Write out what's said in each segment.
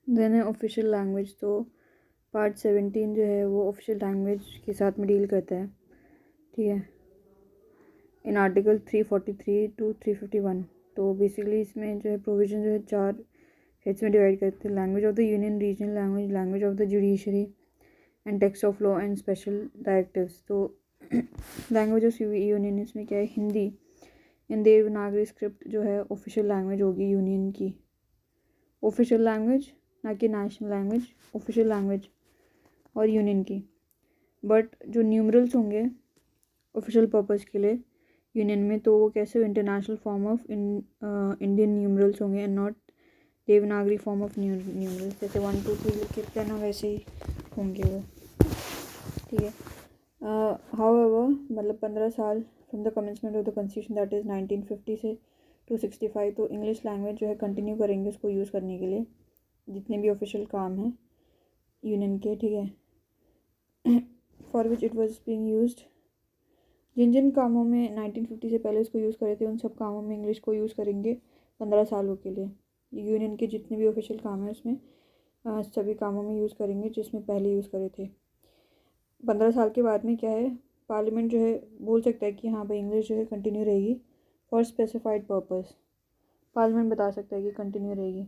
Then है official language. तो part 17 जो है वो ऑफिशियल लैंग्वेज के साथ में डील करता है, ठीक है, इन आर्टिकल 343 टू 351। तो बेसिकली इसमें जो है प्रोविजन जो है 4 हेड्स में डिवाइड करते हैं: language of the union, regional language, language of the judiciary and text of law and special directives. तो लैंग्वेज ऑफ यूनियन इसमें क्या है, हिंदी इन देवनागरी स्क्रिप्ट जो है ऑफिशियल लैंग्वेज होगी यूनियन की। ऑफिशियल लैंग्वेज, ना कि नेशनल लैंग्वेज, ऑफिशियल लैंग्वेज और यूनियन की। बट जो न्यूमरल्स होंगे ऑफिशियल पर्पज़ के लिए यूनियन में, तो वो कैसे international form of Indian numerals होंगे and not Devanagari form of numerals. जैसे 1 2 3 लिख के ना वैसे ही होंगे वो, ठीक है। हाउएवर मतलब 15 साल from the commencement of the constitution that is 1950 से 265, तो इंग्लिश लैंग्वेज जो है कंटिन्यू करेंगे उसको यूज़ करने के लिए जितने भी ऑफिशियल काम हैं यूनियन के, ठीक है। For which it was being used, जिन जिन कामों में 1950 से पहले इसको यूज़ करे थे उन सब कामों में इंग्लिश को यूज़ करेंगे 15 सालों के लिए। यूनियन के जितने भी ऑफिशियल काम हैं उसमें सभी कामों में यूज़ करेंगे जिसमें पहले यूज़ करे थे। 15 साल के बाद में क्या है, पार्लियामेंट जो है बोल सकता है कि हाँ भाई इंग्लिश जो है कंटिन्यू रहेगी फॉर स्पेसिफाइड पर्पस। पार्लियामेंट बता सकता है कि कंटिन्यू रहेगी,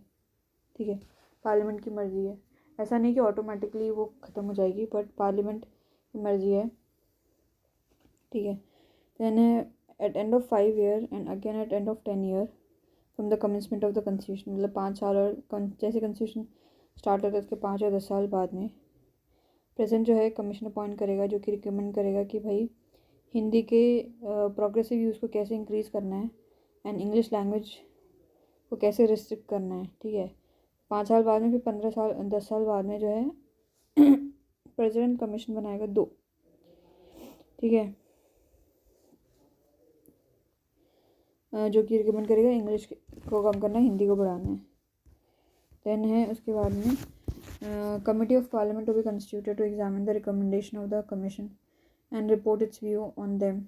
ठीक है, पार्लियामेंट की मर्ज़ी है। ऐसा नहीं कि ऑटोमेटिकली वो ख़त्म हो जाएगी, बट पार्लियामेंट की मर्ज़ी है, ठीक है। देन है at end of 5 year and again at end of 10 year from the commencement of the constitution, मतलब 5 साल और जैसे कॉन्स्टिट्यूशन स्टार्ट होता है उसके 5 या 10 साल बाद में प्रेजेंट जो है कमीशन अपॉइंट करेगा जो कि रिकमेंड करेगा कि भाई हिंदी के प्रोग्रेसिव यूज़ को कैसे इंक्रीज़ करना है एंड इंग्लिश लैंग्वेज को कैसे रिस्ट्रिक्ट करना है, ठीक है। 5 साल बाद में, फिर 15 साल 10 साल बाद में जो है प्रेसिडेंट कमीशन बनाएगा 2, ठीक है, जो कि रिकमेंड करेगा इंग्लिश को कम करना है, हिंदी को बढ़ाना है। देन है उसके बाद में committee of parliament to be constituted to examine the recommendation of the commission and report its view on them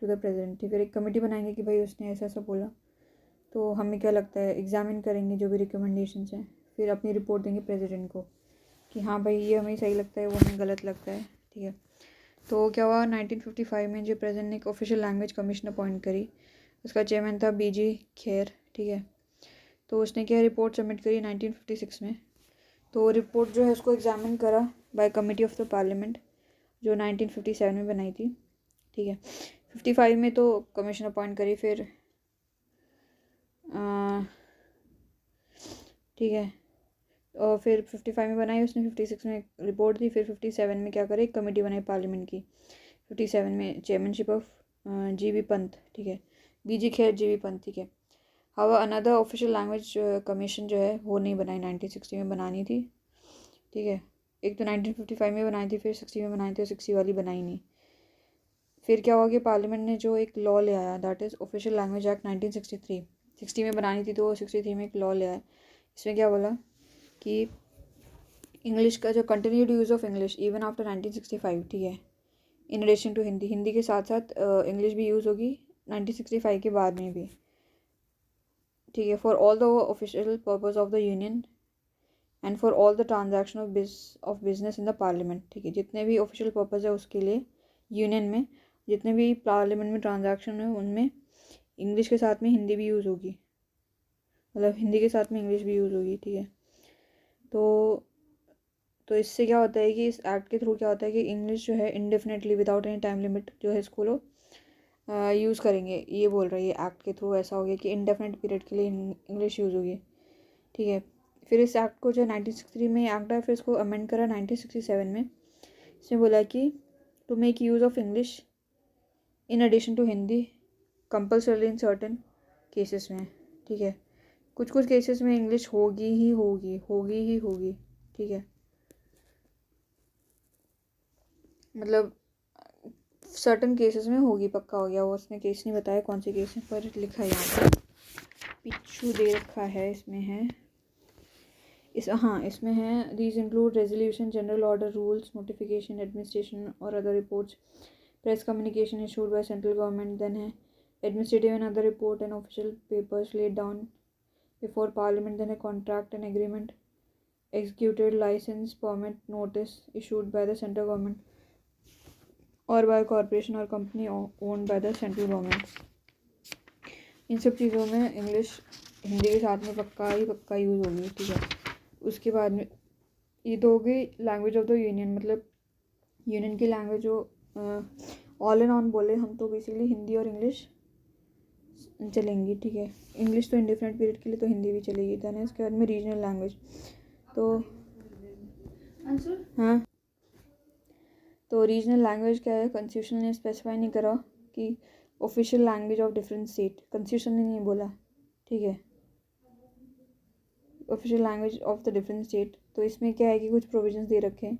to the president. फिर एक कमेटी बनाएंगे कि भाई उसने ऐसा ऐसा बोला तो हमें क्या लगता है, एग्जामिन करेंगे जो भी रिकमेंडेशंस हैं, फिर अपनी रिपोर्ट देंगे प्रेसिडेंट को कि हाँ भाई ये हमें सही लगता है, वो हमें गलत लगता है, ठीक है। तो क्या हुआ, 1955 में जो प्रेसिडेंट ने एक ऑफिशियल लैंग्वेज कमीशन अपॉइंट करी, उसका चेयरमैन था बीजी खेर, ठीक है। तो उसने क्या रिपोर्ट सबमिट करी 1956 में। तो रिपोर्ट जो है उसको एग्जामिन करा by committee of the parliament जो 1957 में बनाई थी, ठीक है। 55 में तो कमीशन अपॉइंट करी, फिर ठीक है, और फिर 55 में बनाई उसने, 56 में रिपोर्ट दी, फिर 57 में क्या करे, एक कमेटी बनाई पार्लियामेंट की। 57 में चेयरमैनशिप ऑफ जी.बी. पंत, ठीक है, बीजी खेर जी.बी. पंत, ठीक है। हवा अनदर ऑफिशियल लैंग्वेज कमीशन जो है वो नहीं बनाई, 1960 में बनानी थी, ठीक है। एक तो 1955 में बनाई थी, फिर 60 में बनाई थी, और 60 वाली बनाई नहीं। फिर क्या हुआ कि पार्लियामेंट ने जो एक लॉ ले आया, that is official language act 1963। 60 में बनानी थी तो 63 में एक लॉ ले आया। इसमें क्या बोला कि इंग्लिश का जो continued use of English even after 1965, ठीक है, in addition to Hindi, Hindi के साथ साथ इंग्लिश भी यूज़ होगी 1965 के बाद में भी, ठीक है, for all the official purpose of the union and for all the transaction of business in the parliament, ठीक है। जितने भी ऑफिशियल पर्पज़ है उसके लिए यूनियन में जितने भी पार्लियामेंट में ट्रांजैक्शन है उनमें इंग्लिश के साथ में हिंदी भी यूज़ होगी, मतलब हिंदी के साथ में इंग्लिश भी यूज़ होगी, ठीक है। तो इससे क्या होता है कि इस एक्ट के थ्रू क्या होता है कि इंग्लिश जो है indefinitely without any time limit जो है इसको लोग यूज़ करेंगे, ये बोल रही है। एक्ट के थ्रू ऐसा हो गया कि इंडेफिनेट पीरियड के लिए इंग्लिश यूज़ होगी, ठीक है। फिर इस एक्ट को जो 1963 में एक्ट है, फिर इसको अमेंड करा 1967 में। इसमें बोला कि to make use of English in addition to Hindi compulsory in certain cases में, ठीक है। कुछ कुछ केसेस में इंग्लिश होगी ही होगी, होगी ही होगी, ठीक है, मतलब सर्टन केसेस में होगी, पक्का हो गया। वो उसने केस नहीं बताया कौन से केस में, पर लिखा है यहाँ पर पिछू दे रखा है, इसमें है इसमें है these include resolution, general order, rules, notification, administration और other reports, press communication issued by central government, then है administrative and other report and official papers laid down before parliament, then है contract and agreement executed license permit notice issued by the central government or by a corporation or company owned by the central government। इन सब चीज़ों में English Hindi के साथ में पक्का ही पक्का use होगी, ठीक है। उसके बाद में ये तो हो गई लैंग्वेज ऑफ द यूनियन, मतलब यूनियन की लैंग्वेज जो ऑल एंड ऑन बोले हम तो बेसिकली हिंदी और इंग्लिश चलेंगी, ठीक है। इंग्लिश तो इंडिफरेंट पीरियड के लिए तो हिंदी भी चलेगी। देन इसके बाद में रीजनल लैंग्वेज, तो हाँ, तो रीजनल लैंग्वेज क्या है, कॉन्स्टिट्यूशन ने स्पेसिफाई नहीं करा कि official language of different state, constitution ने नहीं बोला, ठीक है, official language of the different state. तो इसमें क्या है कि कुछ प्रोविजंस दे रखे हैं,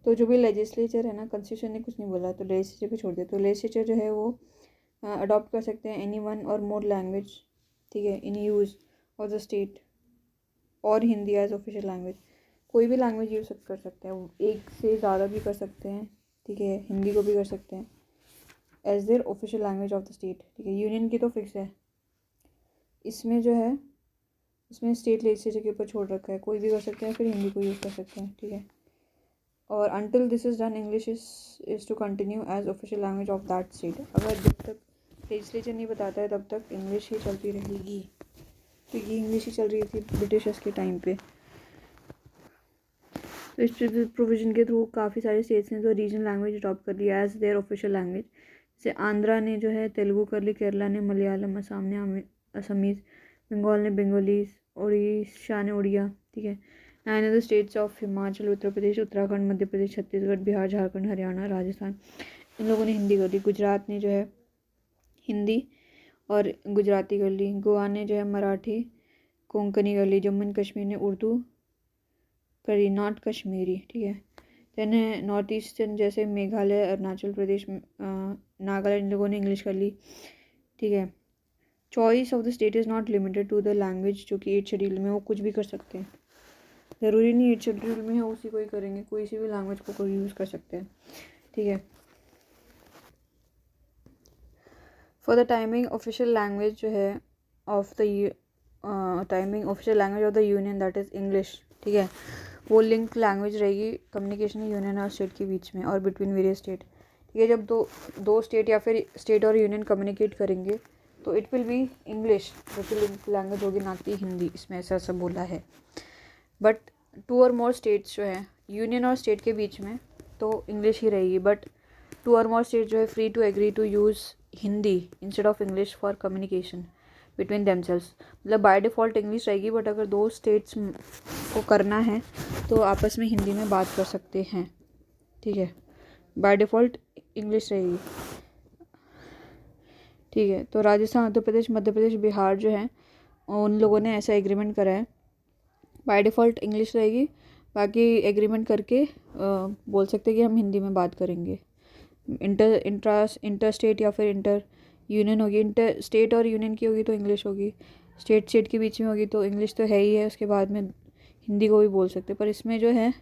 तो जो भी लेजिस्लेचर है ना, कॉन्स्टिट्यूशन ने कुछ नहीं बोला तो लेजिस्लेचर पे छोड़ दिया। तो लेजिस्लेचर जो है वो अडॉप्ट कर सकते हैं एनी वन और मोर लैंग्वेज, ठीक है, इन यूज़ ऑफ द स्टेट और हिंदी एज ऑफिशियल लैंग्वेज। कोई भी लैंग्वेज यूज़ कर सकते हैं, एक से ज़्यादा भी कर सकते हैं, ठीक है, हिंदी को भी कर सकते हैं as their official language of the state, ठीक है। यूनियन की तो फिक्स है, इसमें जो है इसमें स्टेट लेजिस्लेचर के ऊपर छोड़ रखा है, कोई भी कर सकते हैं, फिर हिंदी को यूज़ कर सकते हैं, ठीक है। और until this is done English is to continue as official language of that state. अगर जब तक लेजिस्लेचर नहीं बताता है तब तक इंग्लिश ही चलती रहेगी, क्योंकि इंग्लिश ही चल रही थी ब्रिटिशर्स के टाइम पे। तो इस प्रोविज़न के थ्रू काफ़ी सारे स्टेट्स ने तो रीजनल लैंग्वेज अडॉप्ट कर लिया एज देयर ऑफिशियल लैंग्वेज। जैसे आंध्रा ने जो है तेलुगु कर ली, केरला ने मलयालम, असम ने असमीज़, बंगाल ने बंगालीज, उड़ीसा ने उड़िया, ठीक है। 9 other states of Himachal, Uttar Pradesh, Uttarakhand, Madhya Pradesh, Chhattisgarh, Bihar, Jharkhand, Haryana, Rajasthan, इन लोगों ने हिंदी कर ली। गुजरात ने जो है हिंदी और गुजराती कर ली। गोवा ने जो है मराठी कोंकणी कर ली। जम्मू एंड कश्मीर ने उर्दू कर ली, नॉट कश्मीरी, ठीक है। दैन नॉर्थ ईस्टर्न जैसे मेघालय, अरुणाचल प्रदेश, नागालैंड, इन लोगों ने इंग्लिश कर ली, ठीक है। Choice of the state is not limited to the language, जो कि 8 शेड्यूल में वो कुछ भी कर सकते हैं, ज़रूरी नहीं 8 शेड्यूल में है उसी को ही करेंगे, कोई सी भी लैंग्वेज को कोई यूज़ कर सकते हैं, ठीक है। For the timing official language जो है of the timing official language of the union that is English, ठीक है, वो लिंक लैंग्वेज रहेगी कम्युनिकेशन यूनियन और स्टेट के बीच में और बिटवीन वेरियस स्टेट, ठीक है। जब दो स्टेट या फिर स्टेट और यूनियन कम्युनिकेट करेंगे तो इट विल बी इंग्लिश जो कि लिंक लैंग्वेज होगी, ना कि हिंदी, इसमें ऐसा बोला है। बट 2 और मोर स्टेट्स जो है यूनियन और स्टेट के बीच में तो इंग्लिश ही रहेगी, बट 2 और मोर स्टेट जो है free to agree to use Hindi instead of English for communication between themselves. मतलब बाय डिफ़ॉल्ट इंग्लिश रहेगी, बट अगर 2 स्टेट्स को करना है तो आपस में हिंदी में बात कर सकते हैं, ठीक है। बाय डिफ़ॉल्ट इंग्लिश रहेगी, ठीक है। तो राजस्थान, उत्तर प्रदेश, मध्य प्रदेश, बिहार जो है उन लोगों ने ऐसा एग्रीमेंट करा है, बाय डिफ़ॉल्ट इंग्लिश रहेगी, बाकी एग्रीमेंट करके बोल सकते हैं कि हम हिंदी में बात करेंगे। इंटर स्टेट या फिर इंटर यूनियन होगी, इंटर स्टेट और यूनियन की होगी तो इंग्लिश होगी, स्टेट के बीच में होगी तो इंग्लिश तो है ही है, उसके बाद में हिंदी को भी बोल सकते हैं। पर इसमें जो है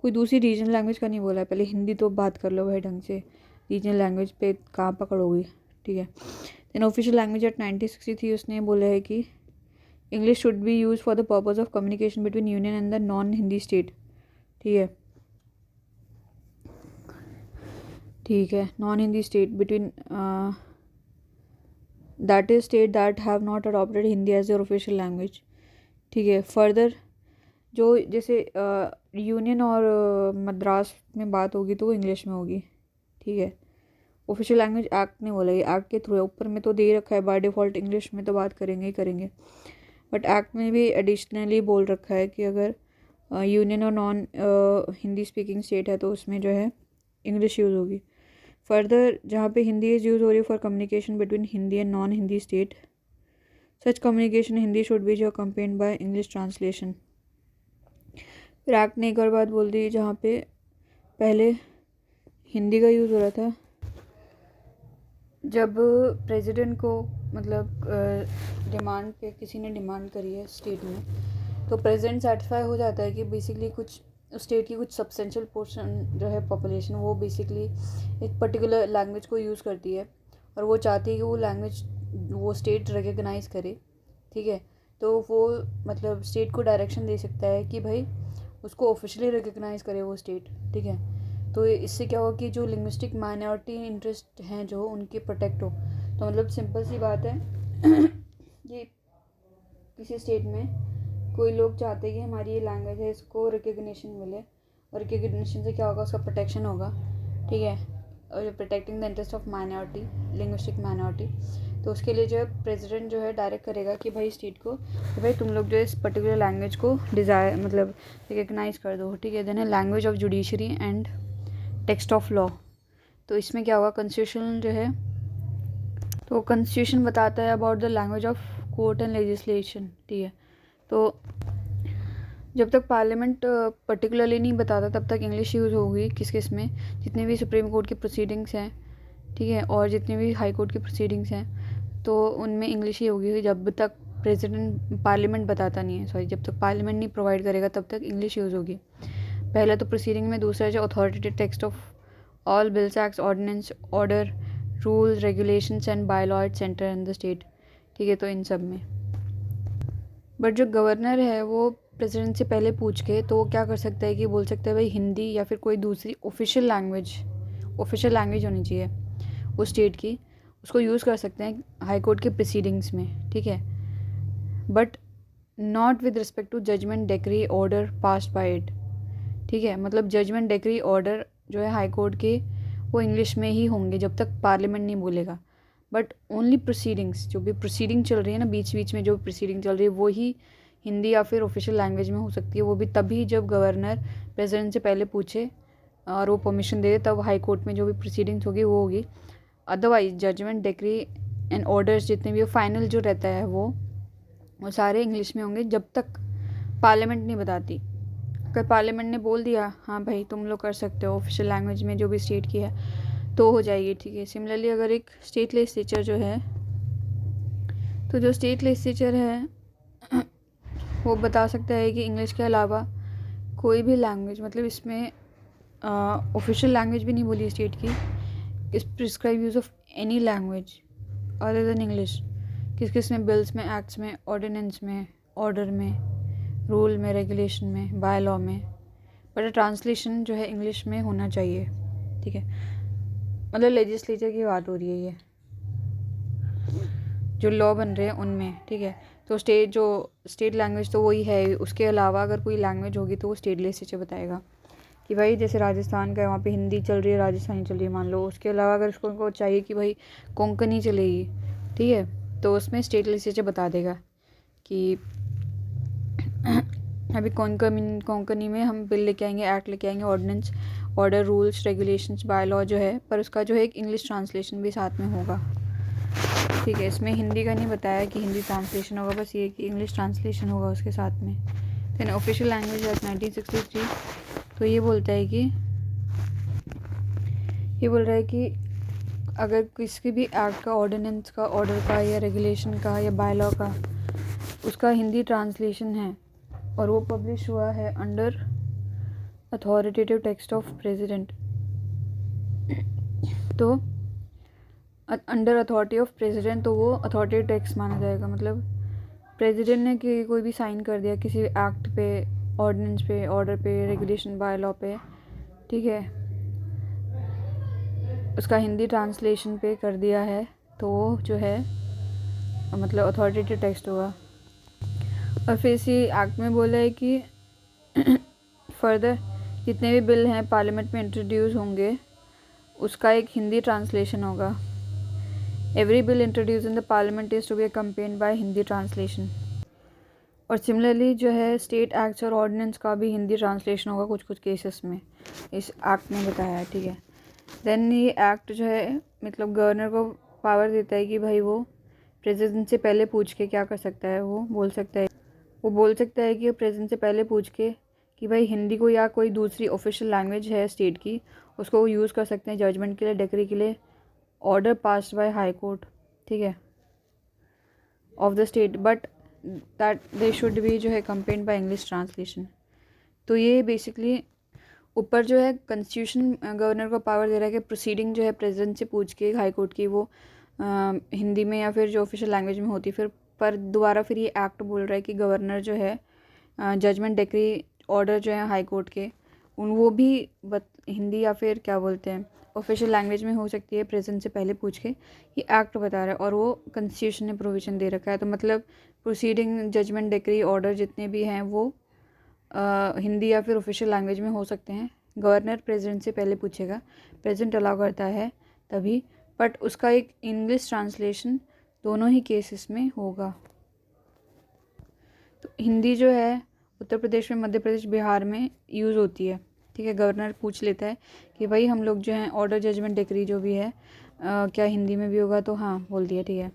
कोई दूसरी रीजनल लैंग्वेज का नहीं बोला है, पहले हिंदी तो बात कर लो भाई ढंग से, रीजनल लैंग्वेज पे कहाँ पकड़ोगी, ठीक है। देन ऑफिशियल लैंग्वेज एट 1963 उसने बोला है कि English should be use for the purpose of communication between union and the non Hindi state, ठीक है, ठीक है। Non Hindi state between that is state that have not adopted Hindi as their official language, ठीक है। फर्दर जो जैसे यूनियन और मद्रास में बात होगी तो वो इंग्लिश में होगी, ठीक है। ऑफिशियल लैंग्वेज एक्ट ने बोला, ये एक्ट के थ्रू है, ऊपर में तो दे रखा है बाय डिफ़ॉल्ट इंग्लिश में तो बात करेंगे ही करेंगे, बट एक्ट में भी एडिशनली बोल रखा है कि अगर यूनियन और नॉन हिंदी स्पीकिंग स्टेट है तो उसमें जो है इंग्लिश यूज़ होगी। फर्दर जहाँ पे हिंदी इज़ यूज़ हो रही है for communication between Hindi and non Hindi state, such communication Hindi should be जो अकम्पेन्ड बाय इंग्लिश ट्रांसलेशन। फिर एक्ट ने एक और बात बोल दी, जहाँ पे पहले हिंदी का यूज़ हो रहा था, जब प्रेसिडेंट को मतलब डिमांड पे किसी ने डिमांड करी है स्टेट में, तो प्रेसिडेंट सेटिस्फाई हो जाता है कि बेसिकली कुछ स्टेट की कुछ सब्सटेंशियल पोर्शन जो है पॉपुलेशन वो बेसिकली एक पर्टिकुलर लैंग्वेज को यूज़ करती है और वो चाहती है कि वो लैंग्वेज वो स्टेट रिकग्नाइज़ करे, ठीक है। तो वो मतलब स्टेट को डायरेक्शन दे सकता है कि भाई उसको ऑफिशियली रिकग्नाइज़ करे वो स्टेट, ठीक है। तो इससे क्या होगा कि जो लिंग्विस्टिक माइनॉरिटी इंटरेस्ट हैं जो उनके प्रोटेक्ट हो। तो मतलब सिंपल सी बात है कि किसी स्टेट में कोई लोग चाहते हैं कि हमारी ये लैंग्वेज है इसको रिकग्निशन मिले, और रिकग्निशन से क्या होगा, उसका प्रोटेक्शन होगा, ठीक है, और protecting the interest of minority, linguistic minority. तो उसके लिए जो है प्रेसिडेंट जो है डायरेक्ट करेगा कि भाई स्टेट को कि भाई तुम लोग जो है इस पर्टिकुलर लैंग्वेज को डिज़ायर मतलब रिकग्नाइज़ कर दो, ठीक है। देन है language of judiciary and text of law. तो इसमें क्या होगा, कॉन्स्टिट्यूशन जो है, तो कॉन्स्टिट्यूशन बताता है about the language of court and legislation, ठीक है। तो जब तक पार्लियामेंट पर्टिकुलरली नहीं बताता तब तक इंग्लिश यूज़ होगी किस किस में, जितने भी सुप्रीम कोर्ट की प्रोसीडिंग्स हैं, ठीक है, और जितने भी हाई कोर्ट की प्रोसीडिंग्स हैं तो उनमें इंग्लिश ही होगी। जब तक प्रेसिडेंट पार्लियामेंट बताता नहीं है, सॉरी, जब तक पार्लियामेंट नहीं प्रोवाइड करेगा तब तक इंग्लिश यूज़ होगी। पहला तो प्रोसीडिंग में, दूसरा जो authoritative text of all bills acts ordinance order rules regulations and bylaw at centre and the state, ठीक है। तो इन सब में बट जो गवर्नर है वो प्रेसिडेंट से पहले पूछ के तो वो क्या कर सकता है कि बोल सकता है भाई हिंदी या फिर कोई दूसरी ऑफिशियल लैंग्वेज होनी चाहिए उस स्टेट की, उसको यूज़ कर सकते हैं हाई कोर्ट के प्रोसीडिंग्स में, ठीक है। But not with respect to judgment decree order passed by it, ठीक है। मतलब जजमेंट डिक्री ऑर्डर जो है हाई कोर्ट के वो इंग्लिश में ही होंगे जब तक पार्लियामेंट नहीं बोलेगा। बट ओनली प्रोसीडिंग्स, जो भी प्रोसीडिंग चल रही है ना, बीच बीच में जो प्रोसीडिंग चल रही है वो ही हिंदी या फिर ऑफिशियल लैंग्वेज में हो सकती है, वो भी तभी जब गवर्नर प्रेसिडेंट से पहले पूछे और वो परमिशन दे, तब हाई कोर्ट में जो भी प्रोसीडिंग्स होगी वो होगी। Otherwise judgment decree and orders जितने भी फाइनल जो रहता है वो सारे इंग्लिश में होंगे जब तक पार्लियामेंट नहीं बताती। अगर पार्लियामेंट ने बोल दिया हाँ भाई तुम लोग कर सकते हो ऑफिशियल लैंग्वेज में जो भी स्टेट की है, तो हो जाएगी, ठीक है। सिमिलरली अगर एक स्टेट लेजिस्लेचर जो है, तो जो स्टेट लेजिस्लेचर है वो बता सकता है कि इंग्लिश के अलावा कोई भी लैंग्वेज, मतलब इसमें ऑफिशियल लैंग्वेज भी नहीं बोली स्टेट की, इस prescribe use of any language other than English किस किस में, बिल्स में, एक्ट्स में, ऑर्डिनेंस में, ऑर्डर में, रूल में, रेगुलेशन में, बाय लॉ में। बट ट्रांसलेशन जो है इंग्लिश में होना चाहिए, ठीक है। मतलब लेजिस्लेचर की बात हो रही है, ये जो लॉ बन रहे हैं उनमें, ठीक है। तो स्टेट लैंग्वेज तो वही है, उसके अलावा अगर कोई लैंग्वेज होगी तो वो स्टेट लेजिस्लेचर बताएगा कि भाई जैसे राजस्थान का है वहाँ पे हिंदी चल रही है, राजस्थानी चल रही है मान लो, उसके अलावा अगर उसको चाहिए कि भाई कोंकणी चलेगी, ठीक है, तो उसमें स्टेट लेजिस्लेचर बता देगा कि अभी कोंकणी में हम बिल लेके आएंगे, एक्ट लेके आएंगे, ordinance, order, rules, regulations, bylaw जो है, पर उसका जो है एक इंग्लिश ट्रांसलेशन भी साथ में होगा, ठीक है। इसमें हिंदी का नहीं बताया कि हिंदी ट्रांसलेशन होगा, बस ये कि इंग्लिश ट्रांसलेशन होगा उसके साथ में। देन ऑफिशियल लैंग्वेज एक्ट 1963, तो ये बोल रहा है कि अगर किसी भी एक्ट का, ऑर्डिनेंस का, ऑर्डर का या रेगुलेशन का या बाय लॉ का उसका हिंदी ट्रांसलेशन है और वो पब्लिश हुआ है under authoritative text of president, तो अंडर अथॉरिटी ऑफ प्रेसिडेंट, तो वो अथॉरिटेटिव टेक्स्ट माना जाएगा। मतलब प्रेसिडेंट ने कि कोई भी साइन कर दिया किसी एक्ट पे, ऑर्डिनेंस पे, ऑर्डर पे, रेगुलेशन, बाय लॉ पे, ठीक है, उसका हिंदी ट्रांसलेशन पे कर दिया है तो वो जो है मतलब अथॉरिटेटिव टेक्स्ट होगा। और फिर इसी एक्ट में बोला है कि फर्दर जितने भी बिल हैं पार्लियामेंट में इंट्रोड्यूस होंगे उसका एक हिंदी ट्रांसलेशन होगा। Every bill introduce in the parliament is to be accompanied by Hindi translation. और सिमिलरली जो है स्टेट एक्ट्स और ऑर्डिनेंस का भी हिंदी ट्रांसलेशन होगा कुछ कुछ केसेस में, इस एक्ट में बताया है, ठीक है। देन ये एक्ट जो है मतलब गवर्नर को पावर देता है कि भाई वो प्रेसिडेंट से पहले पूछ के क्या कर सकता है, वो बोल सकता है कि प्रेसिडेंट से पहले पूछ के कि भाई हिंदी को या कोई दूसरी ऑफिशियल लैंग्वेज है स्टेट की उसको यूज़ कर सकते हैं जजमेंट के लिए, डिक्री के लिए, order passed by high court, ठीक है, of the state, but that they should be जो है कंपेन्ड बाय इंग्लिश ट्रांसलेशन। तो ये बेसिकली ऊपर जो है कॉन्स्टिट्यूशन गवर्नर को पावर दे रहा है कि प्रोसीडिंग जो है प्रेसिडेंट से पूछ के हाई कोर्ट की वो हिंदी में या फिर जो ऑफिशियल लैंग्वेज में होती, फिर पर दोबारा फिर ये एक्ट बोल रहा है कि गवर्नर जो है जजमेंट डिक्री ऑर्डर जो है हाई कोर्ट के वो भी हिंदी या फिर क्या बोलते हैं ऑफिशियल लैंग्वेज में हो सकती है प्रेजेंट से पहले पूछ के। ये एक्ट बता रहा है और वो कॉन्स्टिट्यूशन ने प्रोविज़न दे रखा है। तो मतलब प्रोसीडिंग, जजमेंट, डिक्री, ऑर्डर जितने भी हैं वो हिंदी या फिर ऑफिशियल लैंग्वेज में हो सकते हैं। गवर्नर प्रेसिडेंट से पहले पूछेगा, प्रेसिडेंट अलाउ करता है तभी, बट उसका एक इंग्लिश ट्रांसलेशन दोनों ही केसेस में होगा। तो हिंदी जो है उत्तर प्रदेश में, मध्य प्रदेश, बिहार में यूज़ होती है। ठीक है, गवर्नर पूछ लेता है कि भाई हम लोग जो हैं ऑर्डर, जजमेंट, डिक्री जो भी है क्या हिंदी में भी होगा, तो हाँ बोल दिया। ठीक है,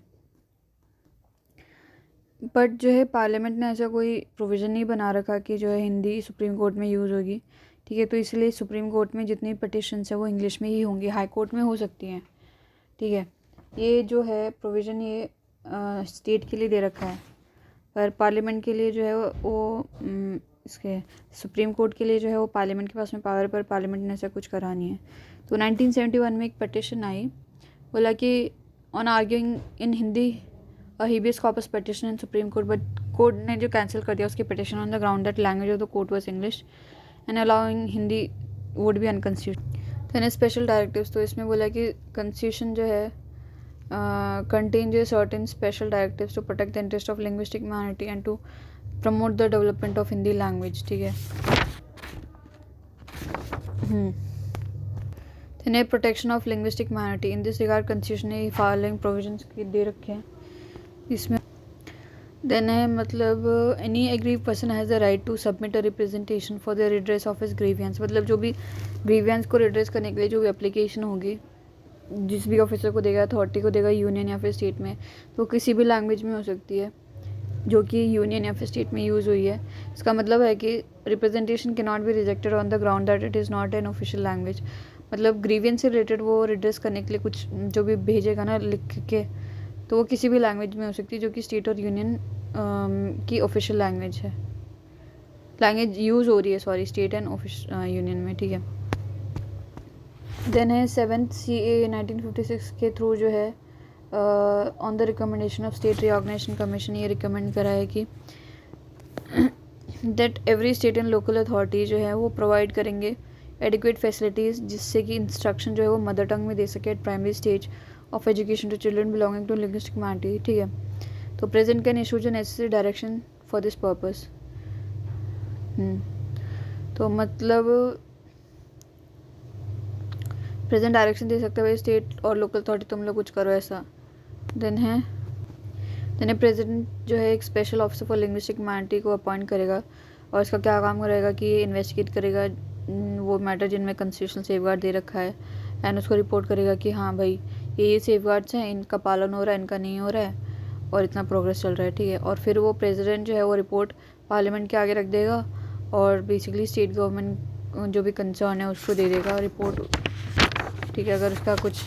बट जो है पार्लियामेंट ने ऐसा कोई प्रोविज़न नहीं बना रखा कि जो है हिंदी सुप्रीम कोर्ट में यूज़ होगी। ठीक है, तो इसलिए सुप्रीम कोर्ट में जितनी पटिशन्स है वो इंग्लिश में ही होंगी, हाई कोर्ट में हो सकती हैं। ठीक है, ये जो है प्रोविज़न ये स्टेट के लिए दे रखा है, पर पार्लियामेंट के लिए जो है वो इसके सुप्रीम कोर्ट के लिए जो है वो पार्लियामेंट के पास में पावर, पर पार्लियामेंट ने ऐसा कुछ करा नहीं है। तो 1971 में एक पटिशन आई, बोला कि on arguing in Hindi a habeas corpus petition in supreme court, but court ने जो कैंसिल कर दिया उसकी petition on the ground that language of the court was English and allowing Hindi would be unconstitutional. तो स्पेशल डायरेक्टिव्स, तो इसमें बोला कि कॉन्स्टिट्यूशन जो है contain जो certain special directives to protect the interest of linguistic minority and to promote the development of Hindi language। ठीक है, then protection of linguistic minority in this regard constitution ने following provisions दे रखे हैं इसमें। then है मतलब any aggrieved person has the right to submit a representation for the redress of his grievance। मतलब जो भी grievance को redress करने के लिए जो भी application होगी, जिस भी ऑफिसर को देगा, अथॉरिटी को देगा, यूनियन या फिर स्टेट में, तो किसी भी लैंग्वेज में हो सकती है जो कि यूनियन या फिर स्टेट में यूज़ हुई है। इसका मतलब है कि representation can not be rejected on the ground that it is not an official language. मतलब ग्रीवियंस से रिलेटेड वो रिड्रेस करने के लिए कुछ जो भी भेजेगा ना लिख के, तो वो किसी भी लैंग्वेज में हो सकती है जो कि स्टेट और यूनियन की ऑफिशियल लैंग्वेज है, लैंग्वेज यूज़ हो रही है, सॉरी, स्टेट एंड यूनियन में। ठीक है, देन है 7th CAA 1956 के थ्रू जो है on the recommendation of state reorganisation commission ये रिकमेंड करा है कि that every state and local authority जो है वो प्रोवाइड करेंगे एडिक्वेट फैसिलिटीज़ जिससे कि इंस्ट्रक्शन जो है वो मदर टंग में दे सके at primary stage of education to children belonging to linguistic minority. ठीक है, तो president can issue the necessary direction for this purpose. तो मतलब प्रेजेंट डायरेक्शन दे सकते हैं भाई स्टेट और लोकल अथॉरिटी, तुम लोग कुछ करो ऐसा। देन प्रेसिडेंट जो है एक special officer for linguistic minority को अपॉइंट करेगा और इसका क्या काम रहेगा कि ये इन्वेस्टिगेट करेगा वो मैटर जिनमें कॉन्स्टिट्यूशनल सेफगार्ड दे रखा है एंड उसको रिपोर्ट करेगा कि हाँ भाई ये सेफगार्ड्स हैं, इनका पालन हो रहा है, इनका नहीं हो रहा है और इतना प्रोग्रेस चल रहा है। ठीक है, और फिर वो प्रेसिडेंट जो है वो रिपोर्ट पार्लियामेंट के आगे रख देगा और बेसिकली स्टेट गवर्नमेंट जो भी कंसर्न है उसको दे देगा रिपोर्ट। ठीक है, अगर उसका कुछ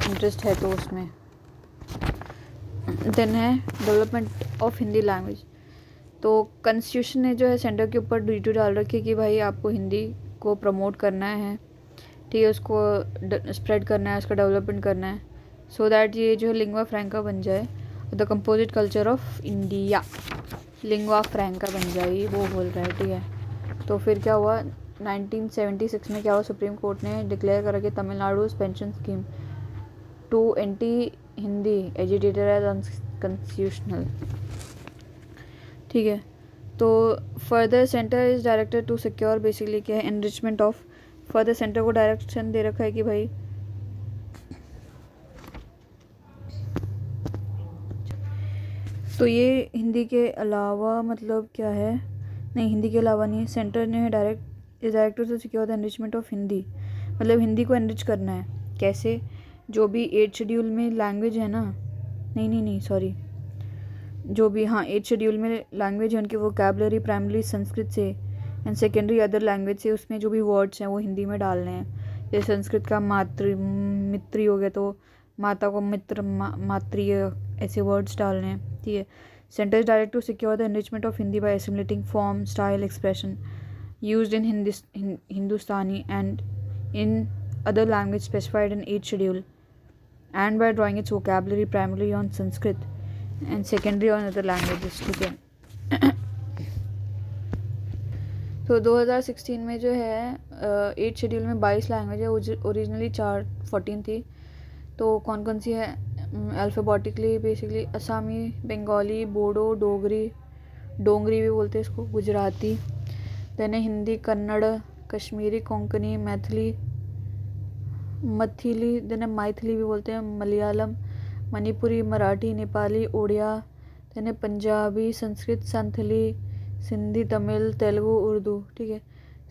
इंटरेस्ट है तो उसमें। देन है डेवलपमेंट ऑफ हिंदी लैंग्वेज, तो कॉन्स्टिट्यूशन ने जो है सेंटर के ऊपर ड्यूटी डाल रखी है कि भाई आपको हिंदी को प्रमोट करना है। ठीक है, उसको स्प्रेड करना है, उसका डेवलपमेंट करना है सो दैट ये जो है लिंग्वा फ्रैंका बन जाए, the composite culture of India lingua franca बन जाए, वो बोल रहा है। ठीक है, तो फिर क्या हुआ 1976 में क्या हुआ, सुप्रीम कोर्ट ने डिक्लेयर करा कि Tamil Nadu pension scheme to anti Hindi agitator as unconstitutional. ठीक है, तो further centre is directed to secure basically क्या है एनरिचमेंट ऑफ, फर्दर सेंटर को डायरेक्शन दे रखा है कि भाई तो ये हिंदी के अलावा मतलब क्या है, नहीं हिंदी के अलावा नहीं, सेंटर ने director to secure the enrichment of Hindi, मतलब हिंदी को एनरिच करना है। कैसे, जो भी 8th शेड्यूल में लैंग्वेज है ना, नहीं सॉरी, जो भी हाँ 8th शेड्यूल में लैंग्वेज है उनकी वोकैबुलरी प्राइमरी संस्कृत से एंड सेकेंडरी अदर लैंग्वेज से, उसमें जो भी वर्ड्स हैं वो हिंदी में डालने हैं। जैसे संस्कृत का मित्री हो गया तो माता को मित्र मातृ ऐसे वर्ड्स डालने हैं। ठीक है, centre is direct to secure the enrichment of Hindi by assimilating form style expression used in Hindustani and in other language specified in 8th schedule and by drawing its vocabulary primarily on Sanskrit and secondary on other languages। ठीक है, तो 2016 में जो है 8 schedule में 22 language है, originally 14 थी। तो कौन कौन सी है अल्फ़ाबेटिकली बेसिकली असमी, बंगाली, बोडो, डोंगरी भी बोलते हैं इसको, गुजराती, देन है हिंदी, कन्नड़, कश्मीरी, कोंकणी, मैथिली, देन है मैथिली भी बोलते हैं, मलयालम, मणिपुरी, मराठी, नेपाली, उड़िया, देन है पंजाबी, संस्कृत, संथली, सिंधी, तमिल, तेलुगु, उर्दू। ठीक है,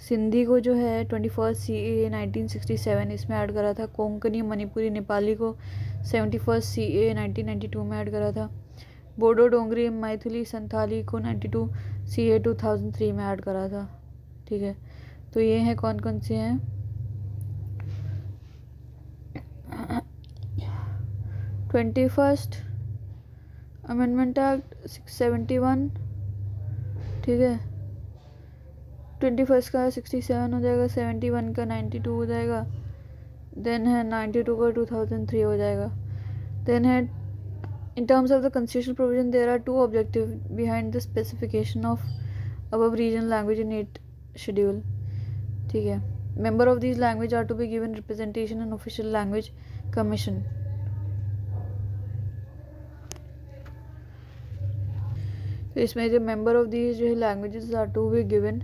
सिंधी को जो है 21 CAA 1967 इसमें ऐड करा था। कोंकणी, मणिपुरी, नेपाली को 71 CAA 1992 में ऐड करा था। बोडो, डोंगरी, मैथिली, संथाली को 92 CAA 2003 में ऐड करा था। ठीक है, तो ये हैं कौन कौन से हैं 21st अमेंडमेंट एक्ट 671। ठीक है, 21 का 67 हो जाएगा, 71 का 92 हो जाएगा, देन है 92 का 2003 हो जाएगा। देन है in terms of the constitutional provision there are two objectives behind the specification of above regional language in 8 schedule। ठीक है, member of these language are to be given representation in official language commission। तो इसमें जो member of these जो है languages are to be given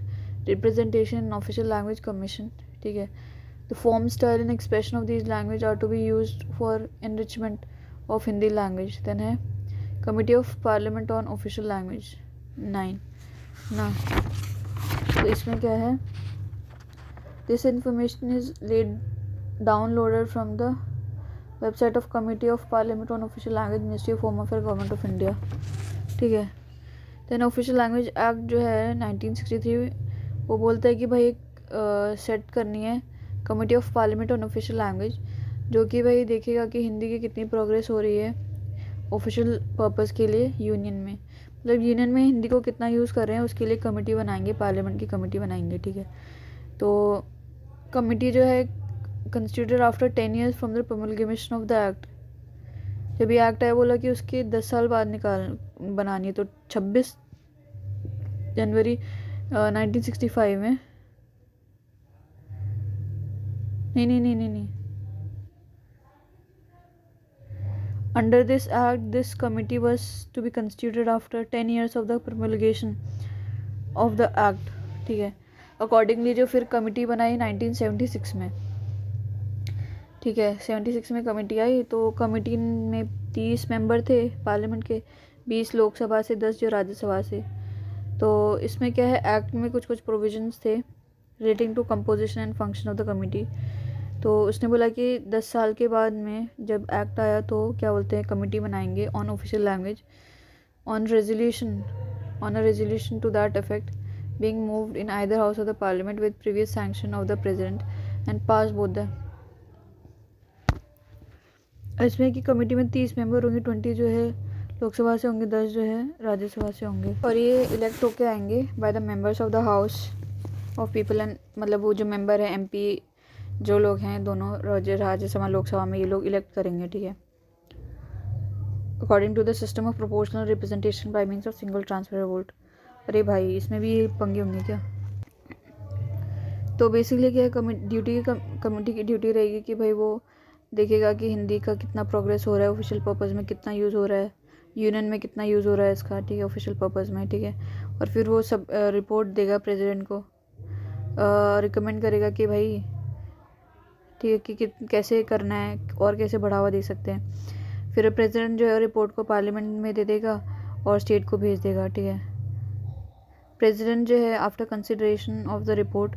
representation in official language commission. ठीक है, the form, style and expression of these language are to be used for enrichment of Hindi language. Then है committee of parliament on official language 9 ना। तो इसमें क्या है, this information is laid downloaded from the website of committee of parliament on official language, ministry of home affair, government of India. ठीक है, then official language act जो है 1963 वो बोलता है कि भाई एक सेट करनी है committee of parliament on official language, जो कि भाई देखेगा कि हिंदी की कितनी प्रोग्रेस हो रही है ऑफिशियल पर्पस के लिए यूनियन में, मतलब यूनियन में हिंदी को कितना यूज़ कर रहे हैं उसके लिए कमेटी बनाएंगे, पार्लियामेंट की कमेटी बनाएंगे। ठीक है, तो कमेटी जो है constituted after 10 years from the promulgation of the act. जब ये एक्ट आया बोला कि उसके 10 साल बाद बनानी है, तो 26 जनवरी 1965 में नहीं under this act this committee was to be constituted after 10 years of the promulgation of the act. ठीक है, अकॉर्डिंगली जो फिर कमिटी बनाई 1976 में। ठीक है, 76 में कमेटी आई, तो कमेटी में 30 मेंबर थे पार्लियामेंट के, 20 लोकसभा से, 10 जो राज्यसभा से। तो इसमें क्या है, एक्ट में कुछ कुछ प्रोविजंस थे relating to composition and function of the committee. तो उसने बोला कि 10 साल के बाद में जब एक्ट आया तो क्या बोलते हैं कमेटी बनाएंगे on official language, on a resolution to that effect being moved in either house of the parliament with previous sanction of the president and pass both the. इसमें की कमेटी में 30 मेंबर होंगे, 20 जो है लोकसभा से होंगे, 10 जो है राज्यसभा से होंगे, और ये इलेक्ट होके आएंगे by the members of the house of people and, मतलब वो जो मेंबर है MP जो लोग हैं दोनों राज्यसभा लोकसभा में, ये लोग इलेक्ट करेंगे। ठीक है, according to the system of proportional representation by means of single transfer vote. अरे भाई इसमें भी पंगे होंगे क्या। तो बेसिकली क्या है, कमेटी की ड्यूटी रहेगी कि भाई वो देखेगा कि हिंदी का कितना प्रोग्रेस हो रहा है, ऑफिशियल पर्पस में कितना यूज़ हो रहा है, यूनियन में कितना यूज़ हो रहा है इसका। ठीक है, ऑफिशियल पर्पस में। ठीक है, और फिर वो सब रिपोर्ट देगा प्रेसिडेंट को, रिकमेंड करेगा कि भाई ठीक है कि कैसे करना है और कैसे बढ़ावा दे सकते हैं। फिर प्रेसिडेंट जो है रिपोर्ट को पार्लियामेंट में दे देगा और स्टेट को भेज देगा। ठीक है, प्रेसिडेंट जो है after consideration of the report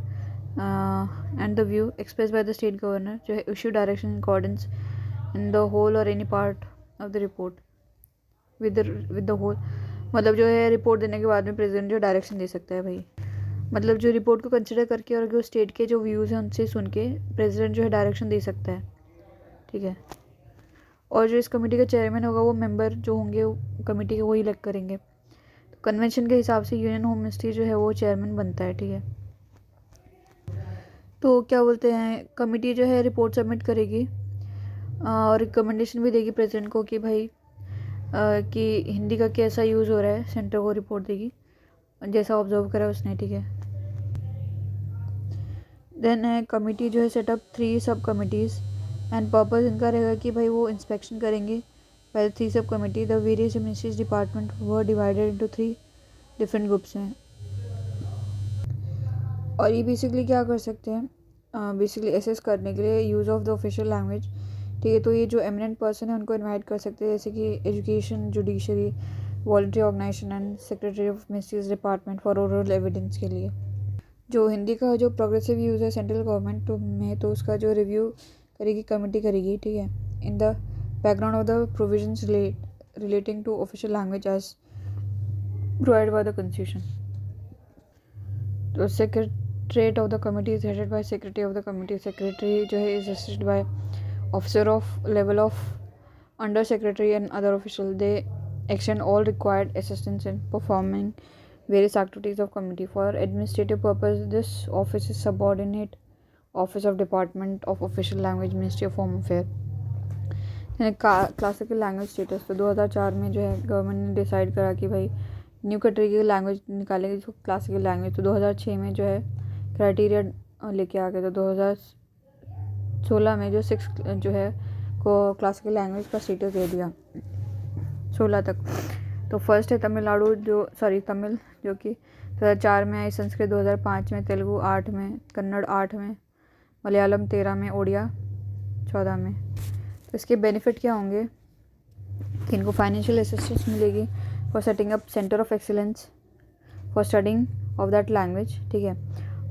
and the view expressed by the state governor जो है issue direction in accordance in the whole or any part of the report with the whole, मतलब जो है रिपोर्ट देने के बाद में प्रेसिडेंट जो डायरेक्शन दे सकता है भाई, मतलब जो रिपोर्ट को कंसिडर करके और जो स्टेट के जो व्यूज़ हैं उनसे सुन के प्रेसिडेंट जो है डायरेक्शन दे सकता है। ठीक है, और जो इस कमेटी का चेयरमैन होगा वो मेंबर जो होंगे कमेटी के वो इलेक्ट करेंगे। तो कन्वेंशन के हिसाब से यूनियन होम मिनिस्ट्री जो है वो चेयरमैन बनता है। ठीक है, तो क्या बोलते हैं कमेटी जो है रिपोर्ट सबमिट करेगी और रिकमेंडेशन भी देगी प्रेसिडेंट को कि भाई कि हिंदी का कैसा यूज़ हो रहा है, सेंटर को रिपोर्ट देगी जैसा ऑब्जर्व करा उसने। ठीक है, देन है कमिटी जो है सेटअप 3 सब कमिटीज़ एंड पर्पस इनका रहेगा कि भाई वो इंस्पेक्शन करेंगे पहले 3 सब committee. The various ministries department were divided into 3 different groups हैं। और ये बेसिकली क्या कर सकते हैं, बेसिकली एसेस करने के लिए use of the official language. ठीक है, तो ये जो एमिनेंट पर्सन है उनको इनवाइट कर सकते हैं, जैसे कि education, judiciary, voluntary organisation and secretary of ministries department for oral evidence के लिए। जो हिंदी का जो प्रोग्रेसिव यूज़ है सेंट्रल गवर्नमेंट तो उसका जो रिव्यू करेगी कमेटी करेगी। ठीक है, in the background of the provisions relating to official language as provide by the constitution. तो secretariat of the committee is headed by secretary of the committee. Secretary जो है is assisted by officer of level of under secretary and other official. They extend all required assistance in performing various activities of committee. For administrative purpose, this office is subordinate office of Department of Official Language, Ministry of Home Affairs। Classical language status तो 2004 में जो है government ने decide करा कि भाई new category की language निकालेंगे जिसको क्लासिकल लैंग्वेज। तो 2006 में जो है क्राइटेरिया लेके आ गए। तो 2016 में जो 6 जो है को क्लासिकल लैंग्वेज का स्टेटस दे दिया 16 तक। तो फर्स्ट है तमिल जो कि 2004 में आई, संस्कृत 2005 में, तेलुगु 8 में, कन्नड़ 8 में, मलयालम 13 में, ओडिया 14 में। तो इसके बेनिफिट क्या होंगे कि इनको फाइनेंशियल असिस्टेंस मिलेगी for setting up centre of excellence for studying of that language. ठीक है,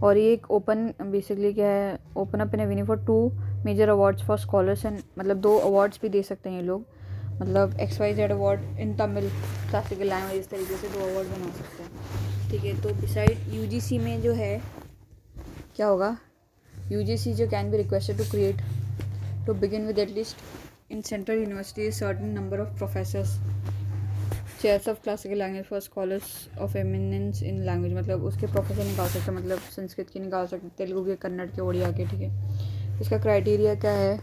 और ये एक ओपन बेसिकली क्या है, open up in avenue for 2 major awards for scholars and मतलब 2 अवार्ड्स भी दे सकते हैं ये लोग, मतलब XYZ award in Tamil classical language, इस तरीके से 2 अवार्ड बना सकते हैं। ठीक है, तो बिसाइड UGC में जो है क्या होगा, UGC जो can be requested to create to begin with at least in central university certain number of professors chairs of classical language for scholars of eminence in language. मतलब उसके प्रोफेसर निकाल सकते हैं, मतलब संस्कृत के निकाल सकते, तेलुगु के, कन्नड़ के, ओडिया के। ठीक है, इसका क्राइटेरिया क्या है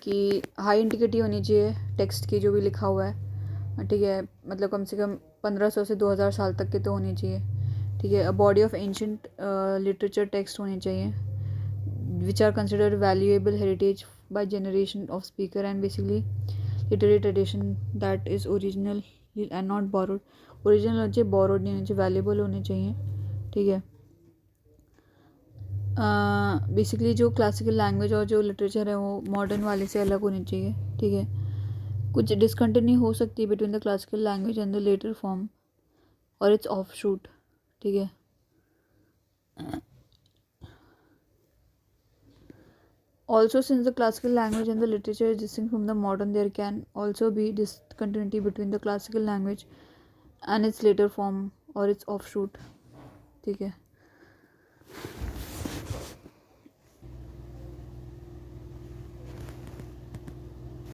कि हाई इंटीग्रिटी होनी चाहिए टेक्स्ट की जो भी लिखा हुआ है। ठीक है, मतलब कम से कम 1500 से 2000 साल तक के तो होने चाहिए। ठीक है, a body of ancient literature text होने चाहिए which are considered valuable heritage by generation of speaker and basically literary tradition that is original and not borrowed. Original होना चाहिए, बोरोड नहीं होना चाहिए, वैल्यूएबल होने चाहिए। ठीक है, बेसिकली जो क्लासिकल लैंग्वेज और जो लिटरेचर है वो मॉडर्न वाले से अलग होनी चाहिए। ठीक है, कुछ डिसकंटिन्यू हो सकती है between the classical language and the later form और इट्स ऑफ शूट। ठीक है, also since the classical language and the literature is distinct from the modern, there can also be discontinuity between the classical language and its later form or its offshoot। ठीक है,